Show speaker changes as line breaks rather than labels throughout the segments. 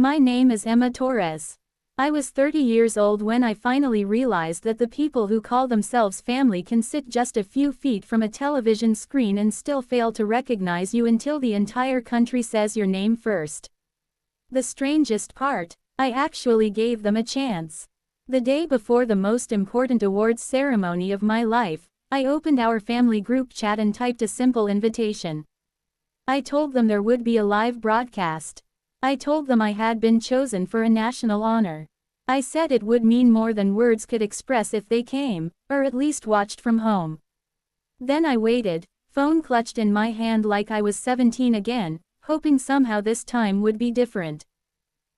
My name is Emma Torres. I was 30 years old when I finally realized that the people who call themselves family can sit just a few feet from a television screen and still fail to recognize you until the entire country says your name first. The strangest part, I actually gave them a chance. The day before the most important awards ceremony of my life, I opened our family group chat and typed a simple invitation. I told them there would be a live broadcast. I told them I had been chosen for a national honor. I said it would mean more than words could express if they came, or at least watched from home. Then I waited, phone clutched in my hand like I was 17 again, hoping somehow this time would be different.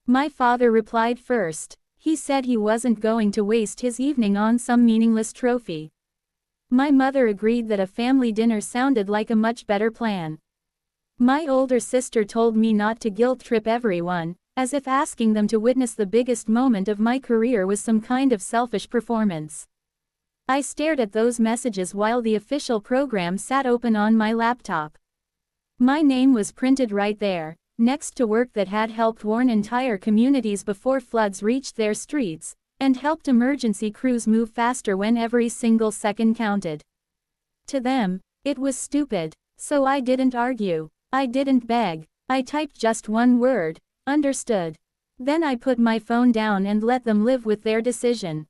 My father replied first. He said he wasn't going to waste his evening on some meaningless trophy. My mother agreed that a family dinner sounded like a much better plan. My older sister told me not to guilt-trip everyone, as if asking them to witness the biggest moment of my career was some kind of selfish performance. I stared at those messages while the official program sat open on my laptop. My name was printed right there, next to work that had helped warn entire communities before floods reached their streets, and helped emergency crews move faster when every single second counted. To them, it was stupid, so I didn't argue. I didn't beg. I typed just one word, understood. Then I put my phone down and let them live with their decision.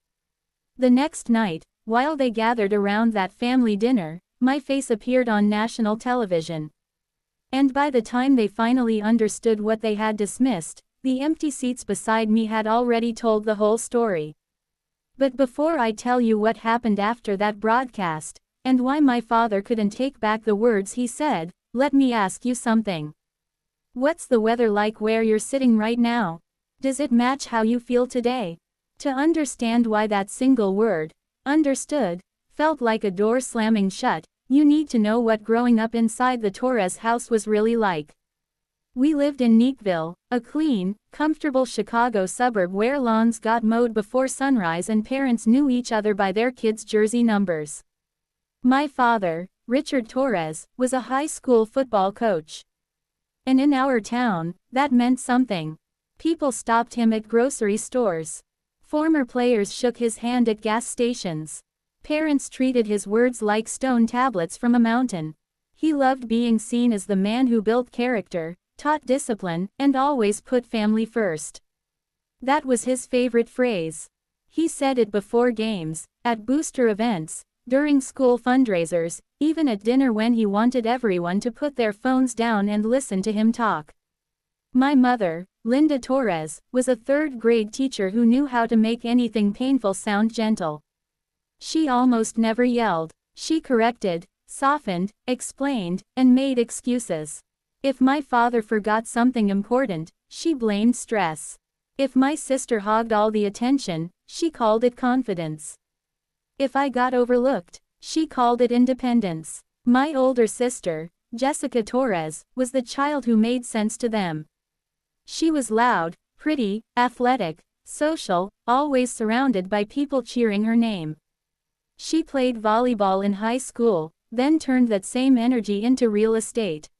The next night, while they gathered around that family dinner, my face appeared on national television. And by the time they finally understood what they had dismissed, the empty seats beside me had already told the whole story. But before I tell you what happened after that broadcast, and why my father couldn't take back the words he said, let me ask you something. What's the weather like where you're sitting right now? Does it match how you feel today? To understand why that single word, understood, felt like a door slamming shut, you need to know what growing up inside the Torres house was really like. We lived in Neatville, a clean, comfortable Chicago suburb where lawns got mowed before sunrise and parents knew each other by their kids' jersey numbers. My father, Richard Torres, was a high school football coach. And in our town, that meant something. People stopped him at grocery stores. Former players shook his hand at gas stations. Parents treated his words like stone tablets from a mountain. He loved being seen as the man who built character, taught discipline, and always put family first. That was his favorite phrase. He said it before games, at booster events, during school fundraisers, even at dinner when he wanted everyone to put their phones down and listen to him talk. My mother, Linda Torres, was a third-grade teacher who knew how to make anything painful sound gentle. She almost never yelled. She corrected, softened, explained, and made excuses. If my father forgot something important, she blamed stress. If my sister hogged all the attention, she called it confidence. If I got overlooked, she called it independence. My older sister, Jessica Torres, was the child who made sense to them. She was loud, pretty, athletic, social, always surrounded by people cheering her name. She played volleyball in high school, then turned that same energy into real estate.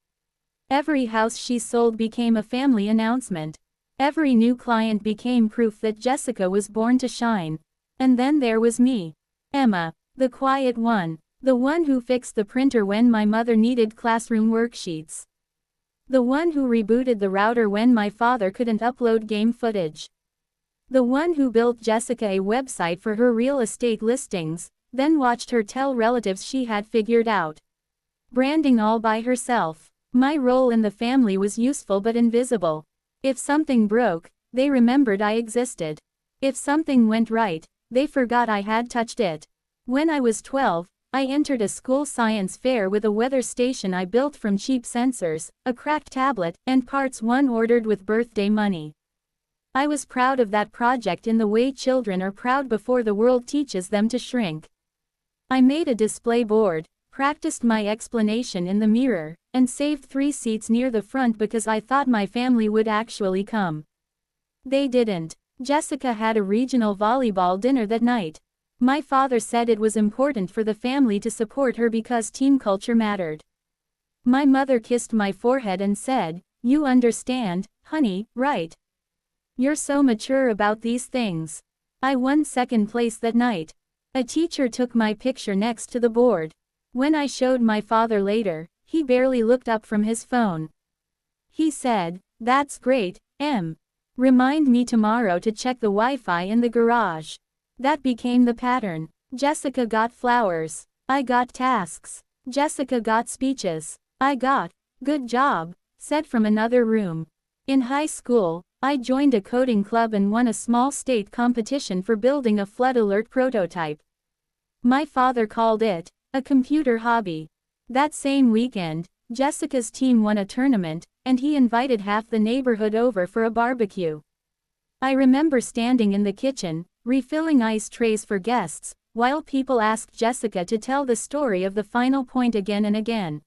Every house she sold became a family announcement. Every new client became proof that Jessica was born to shine. And then there was me. Emma, the quiet one, the one who fixed the printer when my mother needed classroom worksheets. The one who rebooted the router when my father couldn't upload game footage. The one who built Jessica a website for her real estate listings, then watched her tell relatives she had figured out branding all by herself. My role in the family was useful but invisible. If something broke, they remembered I existed. If something went right, they forgot I had touched it. When I was 12, I entered a school science fair with a weather station I built from cheap sensors, a cracked tablet, and parts one ordered with birthday money. I was proud of that project in the way children are proud before the world teaches them to shrink. I made a display board, practiced my explanation in the mirror, and saved 3 seats near the front because I thought my family would actually come. They didn't. Jessica had a regional volleyball dinner that night. My father said it was important for the family to support her because team culture mattered. My mother kissed my forehead and said, "You understand, honey, right?" You're so mature about these things. I won second place that night. A teacher took my picture next to the board. When I showed my father later, he barely looked up from his phone. He said, "That's great, Em. Remind me tomorrow to check the Wi-Fi in the garage." That became the pattern. Jessica got flowers. I got tasks. Jessica got speeches. I got, "Good job," said from another room. In high school, I joined a coding club and won a small state competition for building a flood alert prototype. My father called it a computer hobby. That same weekend, Jessica's team won a tournament, and he invited half the neighborhood over for a barbecue. I remember standing in the kitchen, refilling ice trays for guests, while people asked Jessica to tell the story of the final point again and again.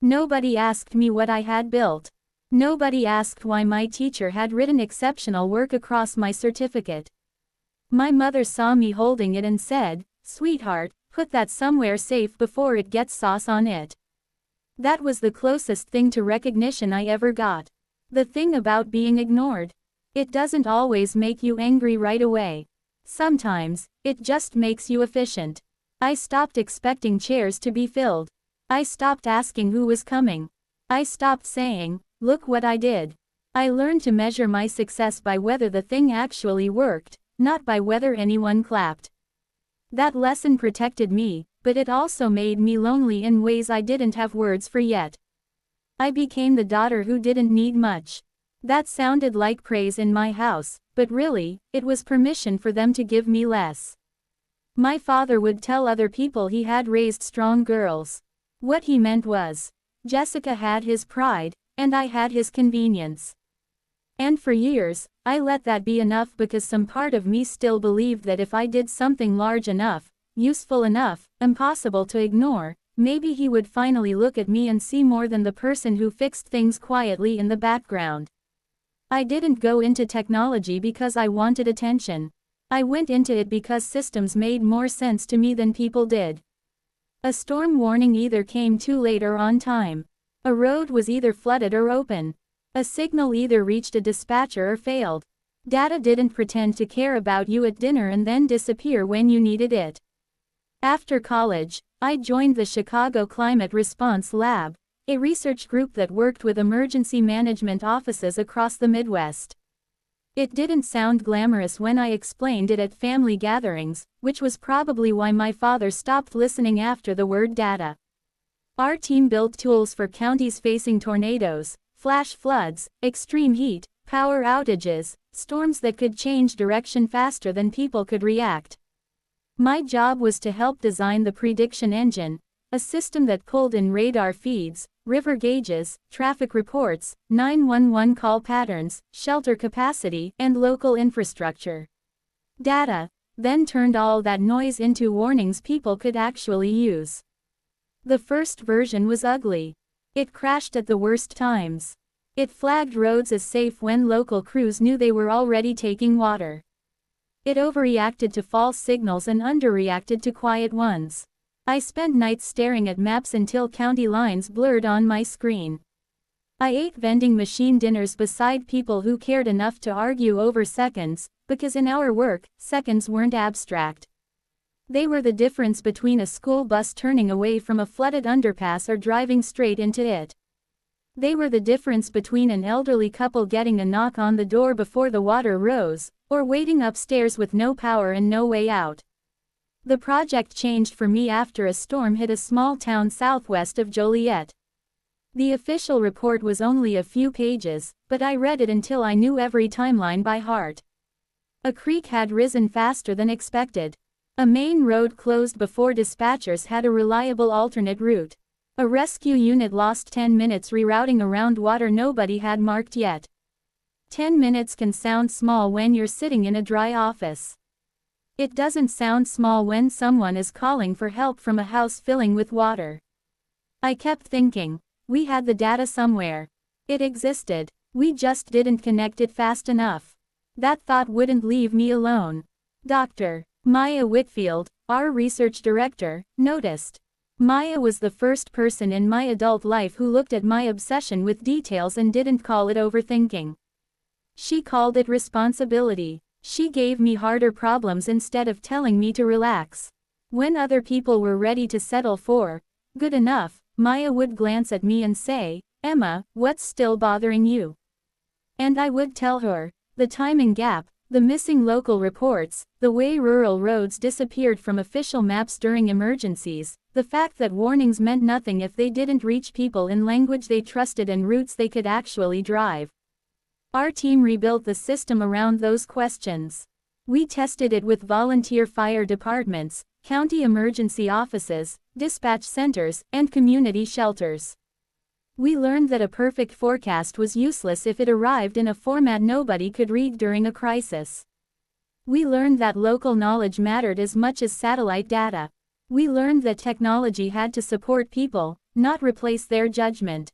Nobody asked me what I had built. Nobody asked why my teacher had written exceptional work across my certificate. My mother saw me holding it and said, "Sweetheart, put that somewhere safe before it gets sauce on it." That was the closest thing to recognition I ever got. The thing about being ignored. It doesn't always make you angry right away. Sometimes, it just makes you efficient. I stopped expecting chairs to be filled. I stopped asking who was coming. I stopped saying, "Look what I did." I learned to measure my success by whether the thing actually worked, not by whether anyone clapped. That lesson protected me, but it also made me lonely in ways I didn't have words for yet. I became the daughter who didn't need much. That sounded like praise in my house, but really, it was permission for them to give me less. My father would tell other people he had raised strong girls. What he meant was, Jessica had his pride, and I had his convenience. And for years, I let that be enough because some part of me still believed that if I did something large enough, useful enough, impossible to ignore, maybe he would finally look at me and see more than the person who fixed things quietly in the background. I didn't go into technology because I wanted attention. I went into it because systems made more sense to me than people did. A storm warning either came too late or on time. A road was either flooded or open. A signal either reached a dispatcher or failed. Data didn't pretend to care about you at dinner and then disappear when you needed it. After college, I joined the Chicago Climate Response Lab, a research group that worked with emergency management offices across the Midwest. It didn't sound glamorous when I explained it at family gatherings, which was probably why my father stopped listening after the word data. Our team built tools for counties facing tornadoes, flash floods, extreme heat, power outages, storms that could change direction faster than people could react. My job was to help design the prediction engine, a system that pulled in radar feeds, river gauges, traffic reports, 911 call patterns, shelter capacity, and local infrastructure. Data, then turned all that noise into warnings people could actually use. The first version was ugly. It crashed at the worst times. It flagged roads as safe when local crews knew they were already taking water. It overreacted to false signals and underreacted to quiet ones. I spent nights staring at maps until county lines blurred on my screen. I ate vending machine dinners beside people who cared enough to argue over seconds, because in our work, seconds weren't abstract. They were the difference between a school bus turning away from a flooded underpass or driving straight into it. They were the difference between an elderly couple getting a knock on the door before the water rose, or waiting upstairs with no power and no way out. The project changed for me after a storm hit a small town southwest of Joliet. The official report was only a few pages, but I read it until I knew every timeline by heart. A creek had risen faster than expected. A main road closed before dispatchers had a reliable alternate route. A rescue unit lost 10 minutes rerouting around water nobody had marked yet. 10 minutes can sound small when you're sitting in a dry office. It doesn't sound small when someone is calling for help from a house filling with water. I kept thinking, we had the data somewhere. It existed, we just didn't connect it fast enough. That thought wouldn't leave me alone. Dr. Maya Whitfield, our research director, noticed. Maya was the first person in my adult life who looked at my obsession with details and didn't call it overthinking. She called it responsibility. She gave me harder problems instead of telling me to relax. When other people were ready to settle for good enough, Maya would glance at me and say, "Emma, what's still bothering you?" And I would tell her, the timing gap, the missing local reports, the way rural roads disappeared from official maps during emergencies, the fact that warnings meant nothing if they didn't reach people in language they trusted and routes they could actually drive. Our team rebuilt the system around those questions. We tested it with volunteer fire departments, county emergency offices, dispatch centers, and community shelters. We learned that a perfect forecast was useless if it arrived in a format nobody could read during a crisis. We learned that local knowledge mattered as much as satellite data. We learned that technology had to support people, not replace their judgment.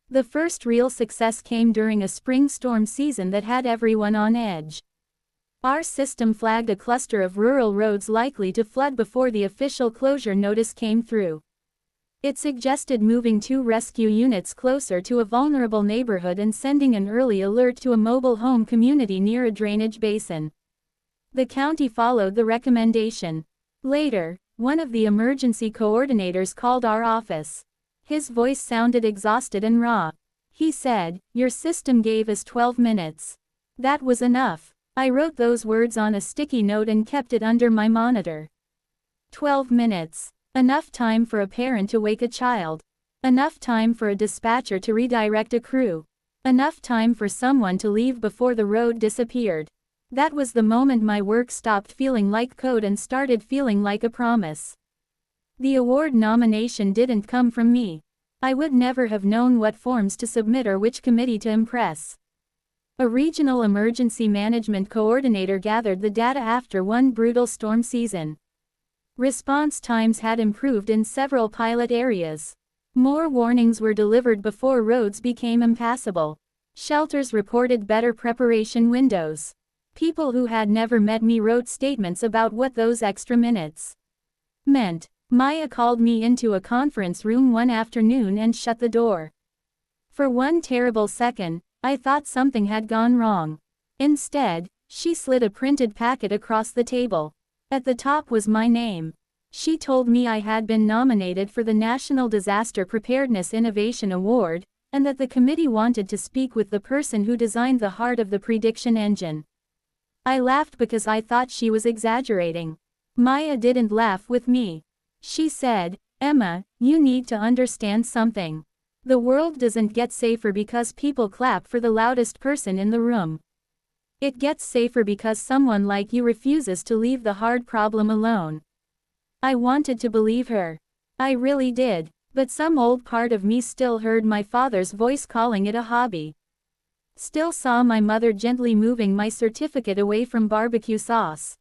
The first real success came during a spring storm season that had everyone on edge. Our system flagged a cluster of rural roads likely to flood before the official closure notice came through. It suggested moving 2 rescue units closer to a vulnerable neighborhood and sending an early alert to a mobile home community near a drainage basin. The county followed the recommendation. Later, one of the emergency coordinators called our office. His voice sounded exhausted and raw. He said, "Your system gave us 12 minutes. That was enough." I wrote those words on a sticky note and kept it under my monitor. 12 minutes. Enough time for a parent to wake a child. Enough time for a dispatcher to redirect a crew. Enough time for someone to leave before the road disappeared. That was the moment my work stopped feeling like code and started feeling like a promise. The award nomination didn't come from me. I would never have known what forms to submit or which committee to impress. A regional emergency management coordinator gathered the data after one brutal storm season. Response times had improved in several pilot areas. More warnings were delivered before roads became impassable. Shelters reported better preparation windows. People who had never met me wrote statements about what those extra minutes meant. Maya called me into a conference room one afternoon and shut the door. For one terrible second, I thought something had gone wrong. Instead, she slid a printed packet across the table. At the top was my name. She told me I had been nominated for the National Disaster Preparedness Innovation Award, and that the committee wanted to speak with the person who designed the heart of the prediction engine. I laughed because I thought she was exaggerating. Maya didn't laugh with me. She said, "Emma, you need to understand something. The world doesn't get safer because people clap for the loudest person in the room. It gets safer because someone like you refuses to leave the hard problem alone." I wanted to believe her. I really did, but some old part of me still heard my father's voice calling it a hobby. Still saw my mother gently moving my certificate away from barbecue sauce.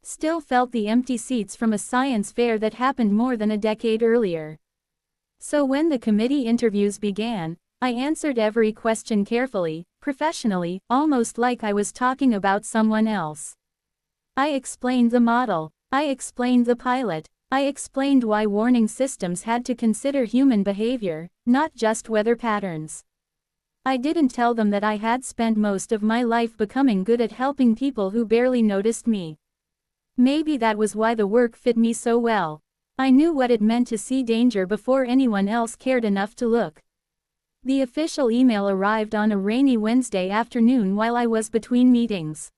Still felt the empty seats from a science fair that happened more than a decade earlier. So when the committee interviews began, I answered every question carefully, professionally, almost like I was talking about someone else. I explained the model. I explained the pilot. I explained why warning systems had to consider human behavior, not just weather patterns. I didn't tell them that I had spent most of my life becoming good at helping people who barely noticed me. Maybe that was why the work fit me so well. I knew what it meant to see danger before anyone else cared enough to look. The official email arrived on a rainy Wednesday afternoon while I was between meetings.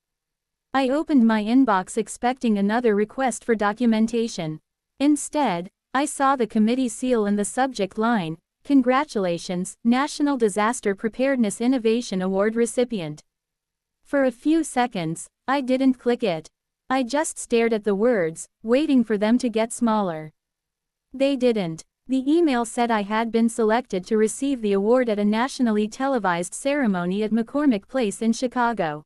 I opened my inbox expecting another request for documentation. Instead, I saw the committee seal in the subject line, "Congratulations, National Disaster Preparedness Innovation Award recipient." For a few seconds, I didn't click it. I just stared at the words, waiting for them to get smaller. They didn't. The email said I had been selected to receive the award at a nationally televised ceremony at McCormick Place in Chicago.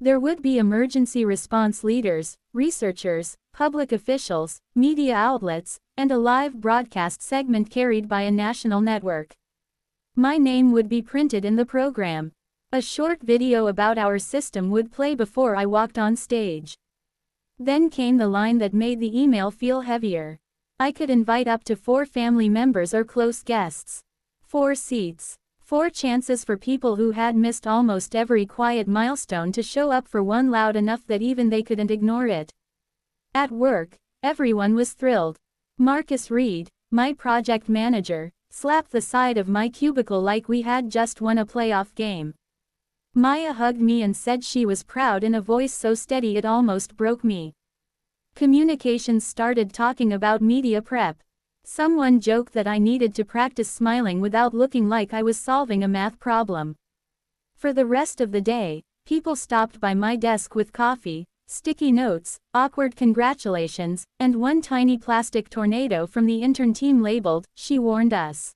There would be emergency response leaders, researchers, public officials, media outlets, and a live broadcast segment carried by a national network. My name would be printed in the program. A short video about our system would play before I walked on stage. Then came the line that made the email feel heavier. I could invite up to 4 family members or close guests. 4 seats. 4 chances for people who had missed almost every quiet milestone to show up for one loud enough that even they couldn't ignore it. At work, everyone was thrilled. Marcus Reed, my project manager, slapped the side of my cubicle like we had just won a playoff game. Maya hugged me and said she was proud in a voice so steady it almost broke me. Communications started talking about media prep. Someone joked that I needed to practice smiling without looking like I was solving a math problem. For the rest of the day, people stopped by my desk with coffee, sticky notes, awkward congratulations, and one tiny plastic tornado from the intern team labeled, "She warned us."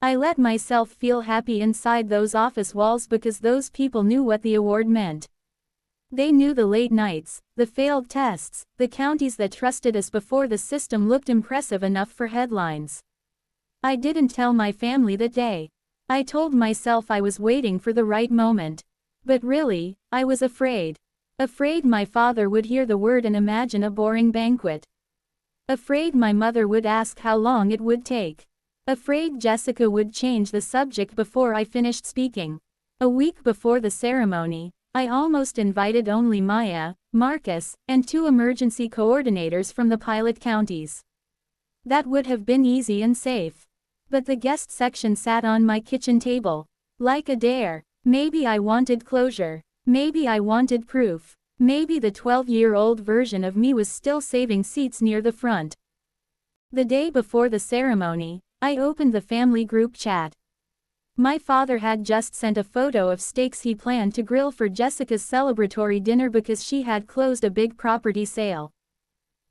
I let myself feel happy inside those office walls because those people knew what the award meant. They knew the late nights, the failed tests, the counties that trusted us before the system looked impressive enough for headlines. I didn't tell my family that day. I told myself I was waiting for the right moment. But really, I was afraid. Afraid my father would hear the word and imagine a boring banquet. Afraid my mother would ask how long it would take. Afraid Jessica would change the subject before I finished speaking. A week before the ceremony, I almost invited only Maya, Marcus, and 2 emergency coordinators from the pilot counties. That would have been easy and safe. But the guest section sat on my kitchen table. Like a dare. Maybe I wanted closure. Maybe I wanted proof. Maybe the 12-year-old version of me was still saving seats near the front. The day before the ceremony, I opened the family group chat. My father had just sent a photo of steaks he planned to grill for Jessica's celebratory dinner because she had closed a big property sale.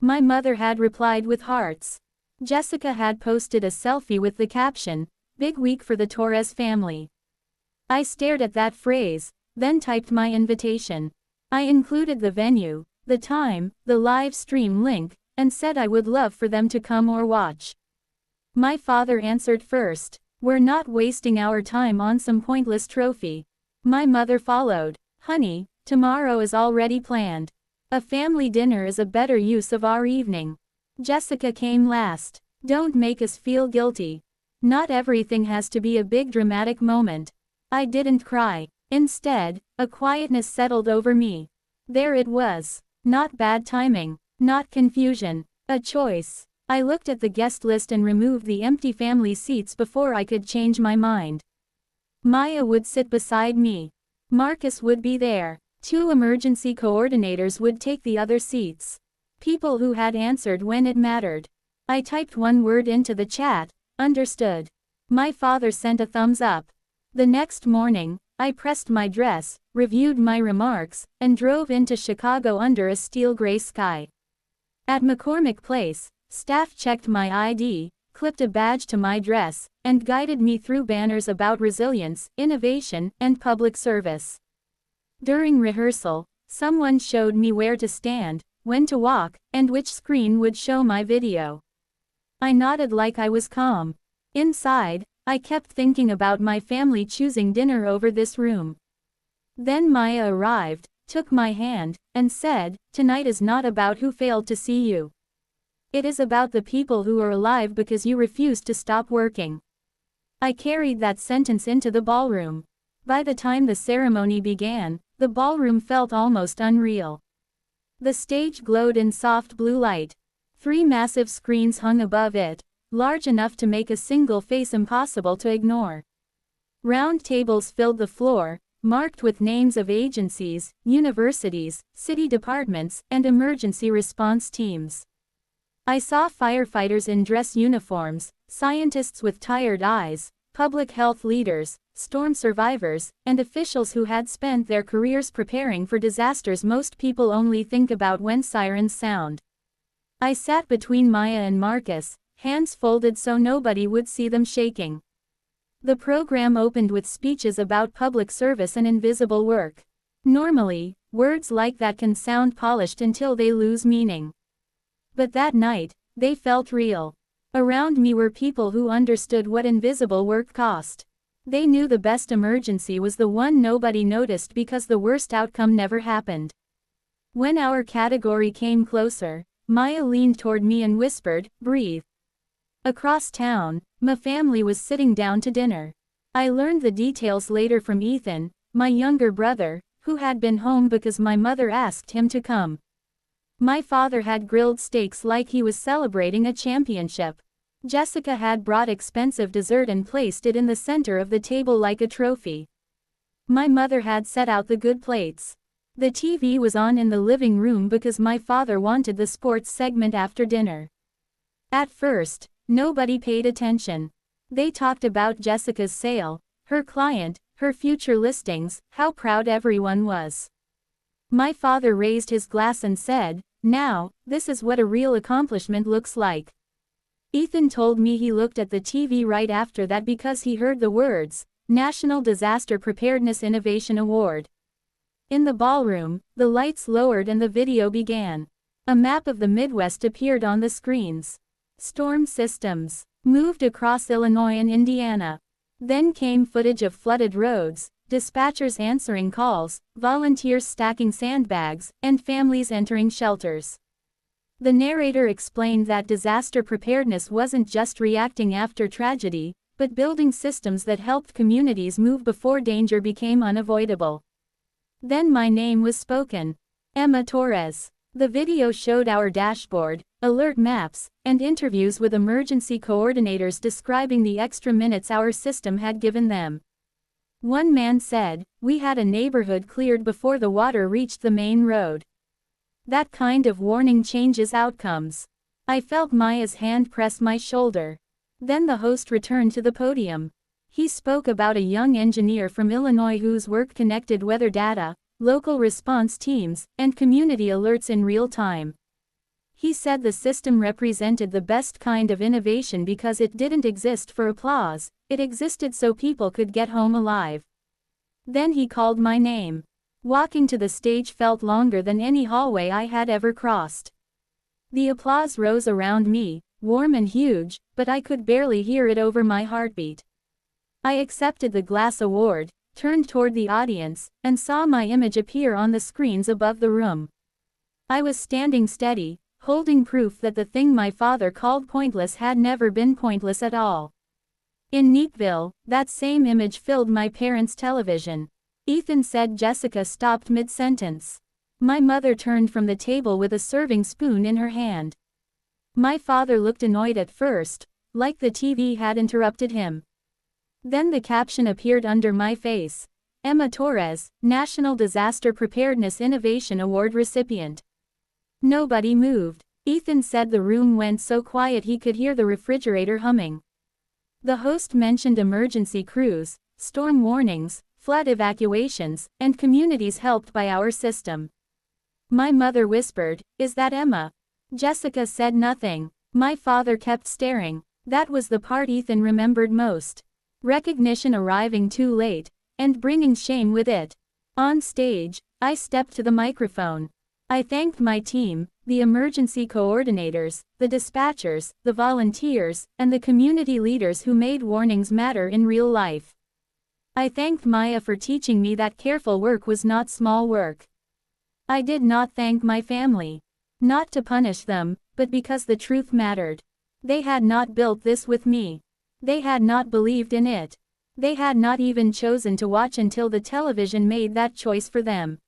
My mother had replied with hearts. Jessica had posted a selfie with the caption, "Big week for the Torres family." I stared at that phrase, then typed my invitation. I included the venue, the time, the live stream link, and said I would love for them to come or watch. My father answered first, "We're not wasting our time on some pointless trophy." My mother followed, "Honey, tomorrow is already planned. A family dinner is a better use of our evening." Jessica came last. "Don't make us feel guilty. Not everything has to be a big dramatic moment." I didn't cry. Instead, a quietness settled over me. There it was. Not bad timing. Not confusion. A choice. I looked at the guest list and removed the empty family seats before I could change my mind. Maya would sit beside me. Marcus would be there. 2 emergency coordinators would take the other seats. People who had answered when it mattered. I typed one word into the chat, "Understood." My father sent a thumbs up. The next morning, I pressed my dress, reviewed my remarks, and drove into Chicago under a steel gray sky. At McCormick Place, staff checked my ID, clipped a badge to my dress, and guided me through banners about resilience, innovation, and public service. During rehearsal, someone showed me where to stand, when to walk, and which screen would show my video. I nodded like I was calm. Inside, I kept thinking about my family choosing dinner over this room. Then Maya arrived, took my hand, and said, "Tonight is not about who failed to see you. It is about the people who are alive because you refused to stop working." I carried that sentence into the ballroom. By the time the ceremony began, the ballroom felt almost unreal. The stage glowed in soft blue light. 3 massive screens hung above it, large enough to make a single face impossible to ignore. Round tables filled the floor, marked with names of agencies, universities, city departments, and emergency response teams. I saw firefighters in dress uniforms, scientists with tired eyes, public health leaders, storm survivors, and officials who had spent their careers preparing for disasters most people only think about when sirens sound. I sat between Maya and Marcus, hands folded so nobody would see them shaking. The program opened with speeches about public service and invisible work. Normally, words like that can sound polished until they lose meaning. But that night, they felt real. Around me were people who understood what invisible work cost. They knew the best emergency was the one nobody noticed because the worst outcome never happened. When our category came closer, Maya leaned toward me and whispered, "Breathe." Across town, my family was sitting down to dinner. I learned the details later from Ethan, my younger brother, who had been home because my mother asked him to come. My father had grilled steaks like he was celebrating a championship. Jessica had brought expensive dessert and placed it in the center of the table like a trophy. My mother had set out the good plates. The TV was on in the living room because my father wanted the sports segment after dinner. At first, nobody paid attention. They talked about Jessica's sale, her client, her future listings, how proud everyone was. My father raised his glass and said, "Now, this is what a real accomplishment looks like." Ethan told me he looked at the TV right after that because he heard the words, National Disaster Preparedness Innovation Award. In the ballroom, the lights lowered and the video began. A map of the Midwest appeared on the screens. Storm systems moved across Illinois and Indiana. Then came footage of flooded roads, dispatchers answering calls, volunteers stacking sandbags, and families entering shelters. The narrator explained that disaster preparedness wasn't just reacting after tragedy, but building systems that helped communities move before danger became unavoidable. Then my name was spoken. Emma Torres. The video showed our dashboard, alert maps, and interviews with emergency coordinators describing the extra minutes our system had given them. One man said, "We had a neighborhood cleared before the water reached the main road." That kind of warning changes outcomes. I felt Maya's hand press my shoulder. Then the host returned to the podium. He spoke about a young engineer from Illinois whose work connected weather data, local response teams, and community alerts in real time. He said the system represented the best kind of innovation because it didn't exist for applause, it existed so people could get home alive. Then he called my name. Walking to the stage felt longer than any hallway I had ever crossed. The applause rose around me, warm and huge, but I could barely hear it over my heartbeat. I accepted the glass award, turned toward the audience, and saw my image appear on the screens above the room. I was standing steady, holding proof that the thing my father called pointless had never been pointless at all. In Neatville, that same image filled my parents' television. Ethan said Jessica stopped mid-sentence. My mother turned from the table with a serving spoon in her hand. My father looked annoyed at first, like the TV had interrupted him. Then the caption appeared under my face. Emma Torres, National Disaster Preparedness Innovation Award recipient. Nobody moved. Ethan said the room went so quiet he could hear the refrigerator humming. The host mentioned emergency crews, storm warnings, flood evacuations, and communities helped by our system. My mother whispered, "Is that Emma?" Jessica said nothing. My father kept staring. That was the part Ethan remembered most. Recognition arriving too late, and bringing shame with it. On stage, I stepped to the microphone. I thanked my team, the emergency coordinators, the dispatchers, the volunteers, and the community leaders who made warnings matter in real life. I thanked Maya for teaching me that careful work was not small work. I did not thank my family. Not to punish them, but because the truth mattered. They had not built this with me. They had not believed in it. They had not even chosen to watch until the television made that choice for them.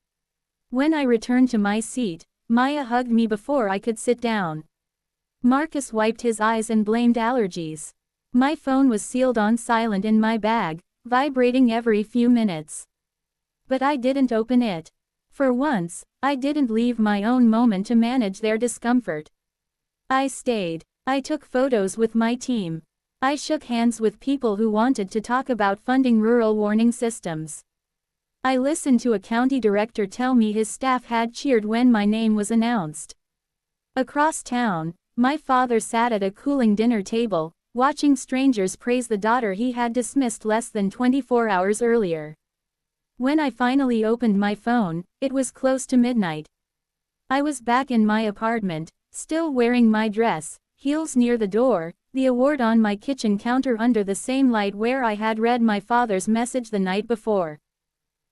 When I returned to my seat, Maya hugged me before I could sit down. Marcus wiped his eyes and blamed allergies. My phone was sealed on silent in my bag, vibrating every few minutes. But I didn't open it. For once, I didn't leave my own moment to manage their discomfort. I stayed. I took photos with my team. I shook hands with people who wanted to talk about funding rural warning systems. I listened to a county director tell me his staff had cheered when my name was announced. Across town, my father sat at a cooling dinner table, watching strangers praise the daughter he had dismissed less than 24 hours earlier. When I finally opened my phone, it was close to midnight. I was back in my apartment, still wearing my dress, heels near the door, the award on my kitchen counter under the same light where I had read my father's message the night before.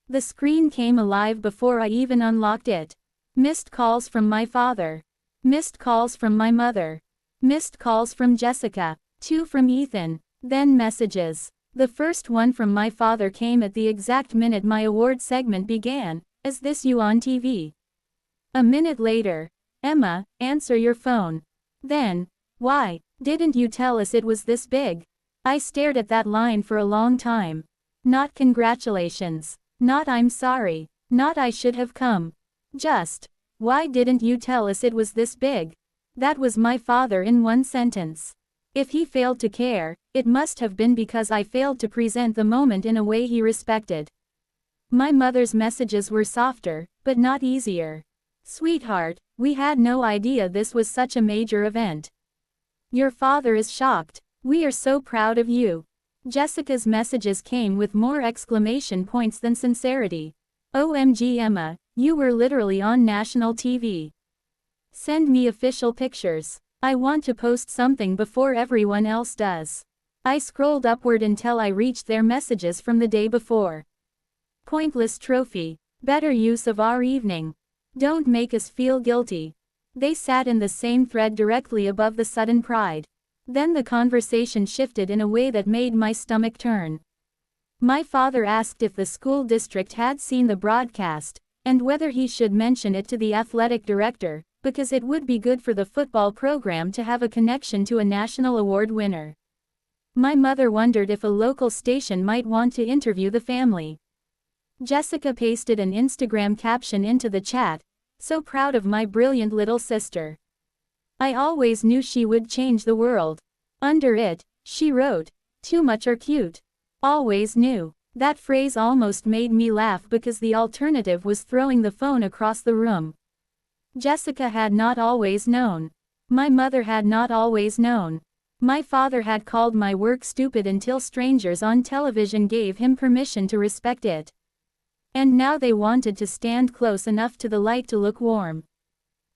The screen came alive before I even unlocked it. Missed calls from my father. Missed calls from my mother. Missed calls from Jessica. 2 from Ethan. Then messages. The first one from my father came at the exact minute my award segment began. Is this you on TV? A minute later. Emma, answer your phone. Then, why didn't you tell us it was this big? I stared at that line for a long time. Not congratulations. Not I'm sorry. Not I should have come. Just, why didn't you tell us it was this big? That was my father in one sentence. If he failed to care, it must have been because I failed to present the moment in a way he respected. My mother's messages were softer, but not easier. Sweetheart, we had no idea this was such a major event. Your father is shocked. We are so proud of you. Jessica's messages came with more exclamation points than sincerity. OMG Emma, you were literally on national TV. Send me official pictures. I want to post something before everyone else does. I scrolled upward until I reached their messages from the day before. Pointless trophy. Better use of our evening. Don't make us feel guilty. They sat in the same thread directly above the sudden pride. Then the conversation shifted in a way that made my stomach turn. My father asked if the school district had seen the broadcast, and whether he should mention it to the athletic director, because it would be good for the football program to have a connection to a national award winner. My mother wondered if a local station might want to interview the family. Jessica pasted an Instagram caption into the chat, so proud of my brilliant little sister. I always knew she would change the world. Under it, she wrote, too much or cute. Always knew. That phrase almost made me laugh because the alternative was throwing the phone across the room. Jessica had not always known. My mother had not always known. My father had called my work stupid until strangers on television gave him permission to respect it. And now they wanted to stand close enough to the light to look warm.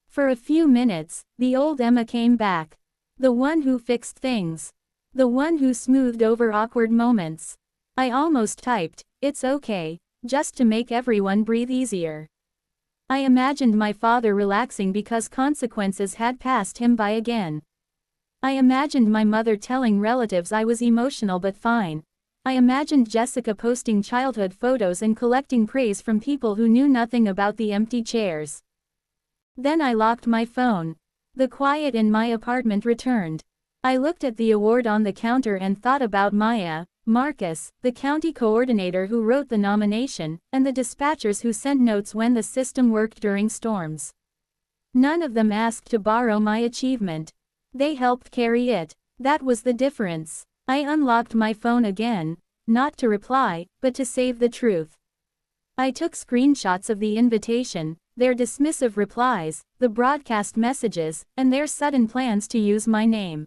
For a few minutes, the old Emma came back. The one who fixed things. The one who smoothed over awkward moments. I almost typed, "It's okay," just to make everyone breathe easier. I imagined my father relaxing because consequences had passed him by again. I imagined my mother telling relatives I was emotional but fine. I imagined Jessica posting childhood photos and collecting praise from people who knew nothing about the empty chairs. Then I locked my phone. The quiet in my apartment returned. I looked at the award on the counter and thought about Maya, Marcus, the county coordinator who wrote the nomination, and the dispatchers who sent notes when the system worked during storms. None of them asked to borrow my achievement. They helped carry it. That was the difference. I unlocked my phone again, not to reply, but to save the truth. I took screenshots of the invitation, their dismissive replies, the broadcast messages, and their sudden plans to use my name.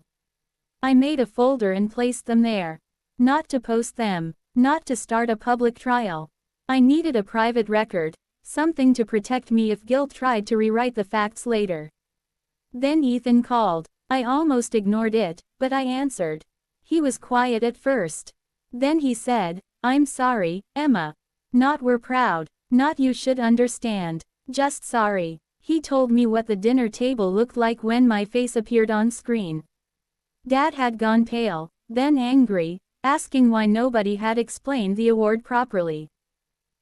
I made a folder and placed them there. Not to post them, not to start a public trial. I needed a private record, something to protect me if guilt tried to rewrite the facts later. Then Ethan called. I almost ignored it, but I answered. He was quiet at first. Then he said, "I'm sorry, Emma. Not we're proud, not you should understand. Just sorry." He told me what the dinner table looked like when my face appeared on screen. Dad had gone pale, then angry, asking why nobody had explained the award properly.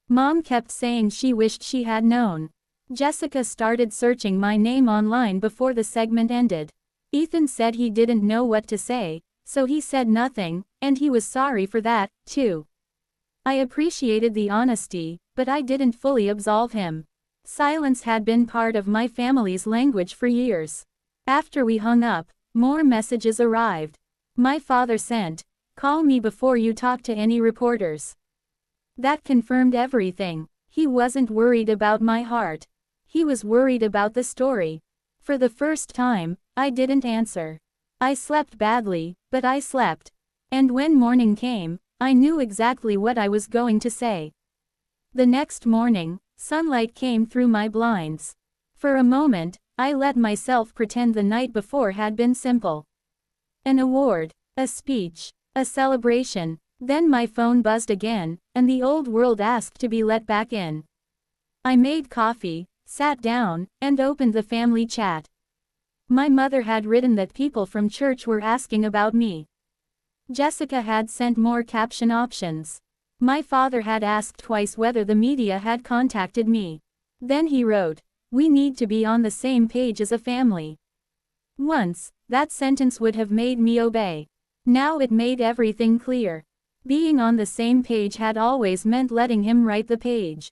Mom kept saying she wished she had known. Jessica started searching my name online before the segment ended. Ethan said he didn't know what to say, so he said nothing, and he was sorry for that, too. I appreciated the honesty, but I didn't fully absolve him. Silence had been part of my family's language for years. After we hung up, more messages arrived. My father sent, "Call me before you talk to any reporters." That confirmed everything. He wasn't worried about my heart. He was worried about the story. For the first time, I didn't answer. I slept badly, but I slept. And when morning came, I knew exactly what I was going to say. The next morning, sunlight came through my blinds. For a moment, I let myself pretend the night before had been simple. An award, a speech, a celebration. Then my phone buzzed again, and the old world asked to be let back in. I made coffee, sat down, and opened the family chat. My mother had written that people from church were asking about me. Jessica had sent more caption options. My father had asked twice whether the media had contacted me. Then he wrote, "We need to be on the same page as a family." Once, that sentence would have made me obey. Now it made everything clear. Being on the same page had always meant letting him write the page.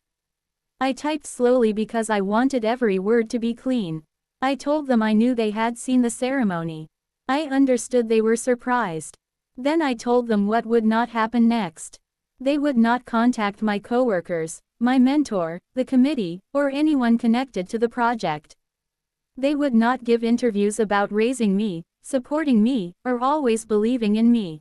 I typed slowly because I wanted every word to be clean. I told them I knew they had seen the ceremony. I understood they were surprised. Then I told them what would not happen next. They would not contact my coworkers, my mentor, the committee, or anyone connected to the project. They would not give interviews about raising me, supporting me, or always believing in me.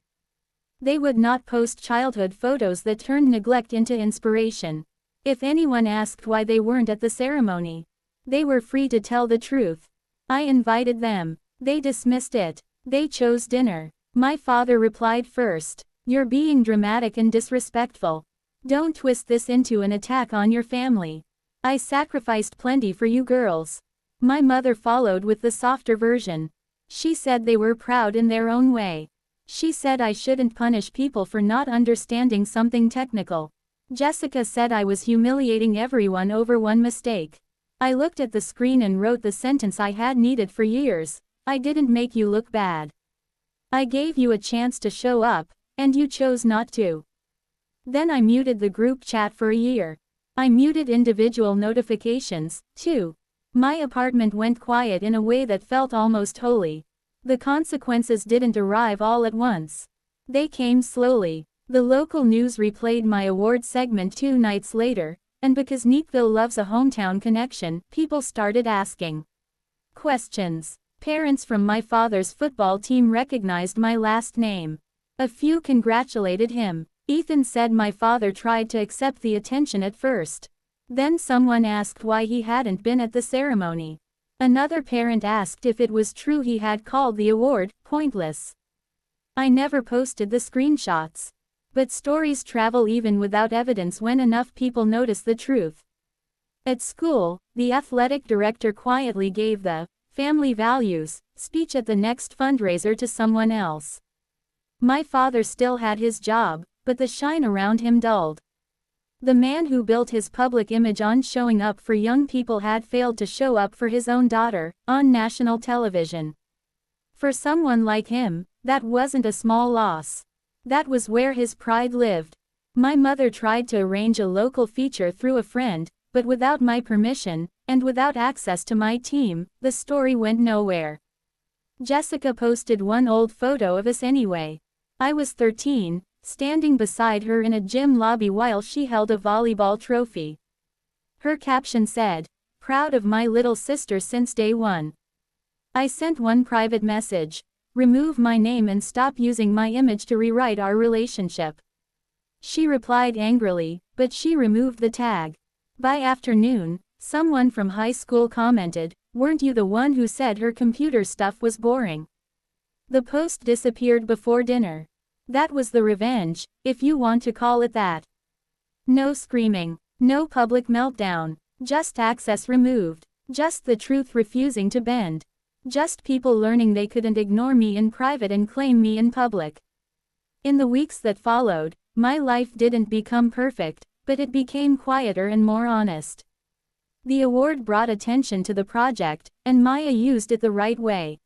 They would not post childhood photos that turned neglect into inspiration. If anyone asked why they weren't at the ceremony, they were free to tell the truth. I invited them. They dismissed it. They chose dinner. My father replied first, "You're being dramatic and disrespectful. Don't twist this into an attack on your family. I sacrificed plenty for you girls." My mother followed with the softer version. She said they were proud in their own way. She said I shouldn't punish people for not understanding something technical. Jessica said I was humiliating everyone over one mistake. I looked at the screen and wrote the sentence I had needed for years: "I didn't make you look bad. I gave you a chance to show up, and you chose not to." Then I muted the group chat for a year. I muted individual notifications, too. My apartment went quiet in a way that felt almost holy. The consequences didn't arrive all at once. They came slowly. The local news replayed my award segment 2 nights later, and because Neatville loves a hometown connection, people started asking questions. Parents from my father's football team recognized my last name. A few congratulated him. Ethan said my father tried to accept the attention at first. Then someone asked why he hadn't been at the ceremony. Another parent asked if it was true he had called the award pointless. I never posted the screenshots. But stories travel even without evidence when enough people notice the truth. At school, the athletic director quietly gave the "family values" speech at the next fundraiser to someone else. My father still had his job, but the shine around him dulled. The man who built his public image on showing up for young people had failed to show up for his own daughter, on national television. For someone like him, that wasn't a small loss. That was where his pride lived. My mother tried to arrange a local feature through a friend, but without my permission, and without access to my team, the story went nowhere. Jessica posted one old photo of us anyway. I was 13, standing beside her in a gym lobby while she held a volleyball trophy. Her caption said, "Proud of my little sister since day one." I sent one private message: "Remove my name and stop using my image to rewrite our relationship." She replied angrily, but she removed the tag. By afternoon, someone from high school commented, "Weren't you the one who said her computer stuff was boring?" The post disappeared before dinner. That was the revenge, if you want to call it that. No screaming, no public meltdown, just access removed, just the truth refusing to bend. Just people learning they couldn't ignore me in private and claim me in public. In the weeks that followed, my life didn't become perfect, but it became quieter and more honest. The award brought attention to the project, and Maya used it the right way.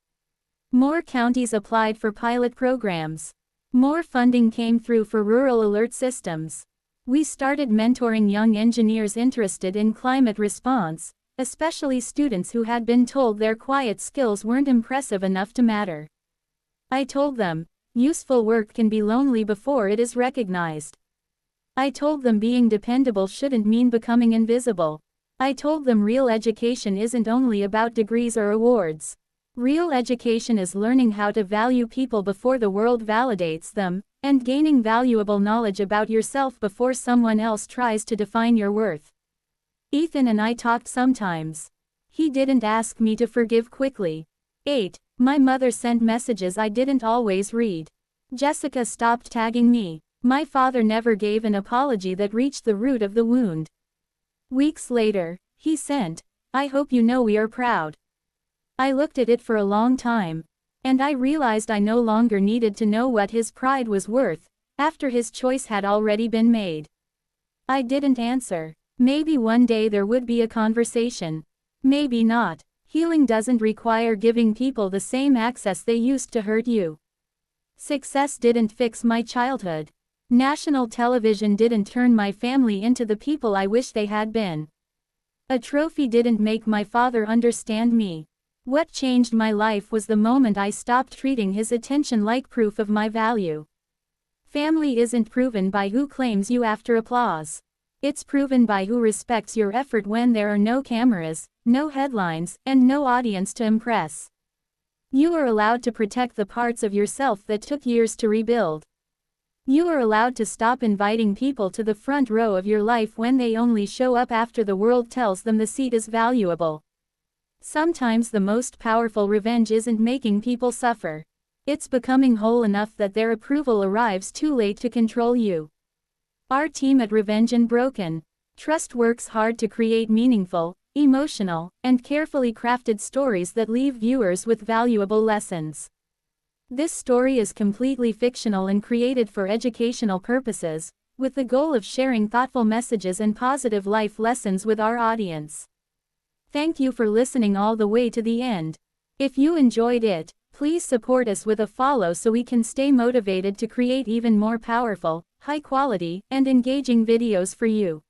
More counties applied for pilot programs. More funding came through for rural alert systems. We started mentoring young engineers interested in climate response, especially students who had been told their quiet skills weren't impressive enough to matter. I told them, useful work can be lonely before it is recognized. I told them being dependable shouldn't mean becoming invisible. I told them real education isn't only about degrees or awards. Real education is learning how to value people before the world validates them, and gaining valuable knowledge about yourself before someone else tries to define your worth. Ethan and I talked sometimes. He didn't ask me to forgive quickly. 8. My mother sent messages I didn't always read. Jessica stopped tagging me. My father never gave an apology that reached the root of the wound. Weeks later, he sent, "I hope you know we are proud." I looked at it for a long time. And I realized I no longer needed to know what his pride was worth, after his choice had already been made. I didn't answer. Maybe one day there would be a conversation. Maybe not. Healing doesn't require giving people the same access they used to hurt you. Success didn't fix my childhood. National television didn't turn my family into the people I wish they had been. A trophy didn't make my father understand me. What changed my life was the moment I stopped treating his attention like proof of my value. Family isn't proven by who claims you after applause. It's proven by who respects your effort when there are no cameras, no headlines, and no audience to impress. You are allowed to protect the parts of yourself that took years to rebuild. You are allowed to stop inviting people to the front row of your life when they only show up after the world tells them the seat is valuable. Sometimes the most powerful revenge isn't making people suffer. It's becoming whole enough that their approval arrives too late to control you. Our team at Revenge and Broken Trust works hard to create meaningful, emotional, and carefully crafted stories that leave viewers with valuable lessons. This story is completely fictional and created for educational purposes, with the goal of sharing thoughtful messages and positive life lessons with our audience. Thank you for listening all the way to the end. If you enjoyed it, please support us with a follow so we can stay motivated to create even more powerful, high-quality, and engaging videos for you.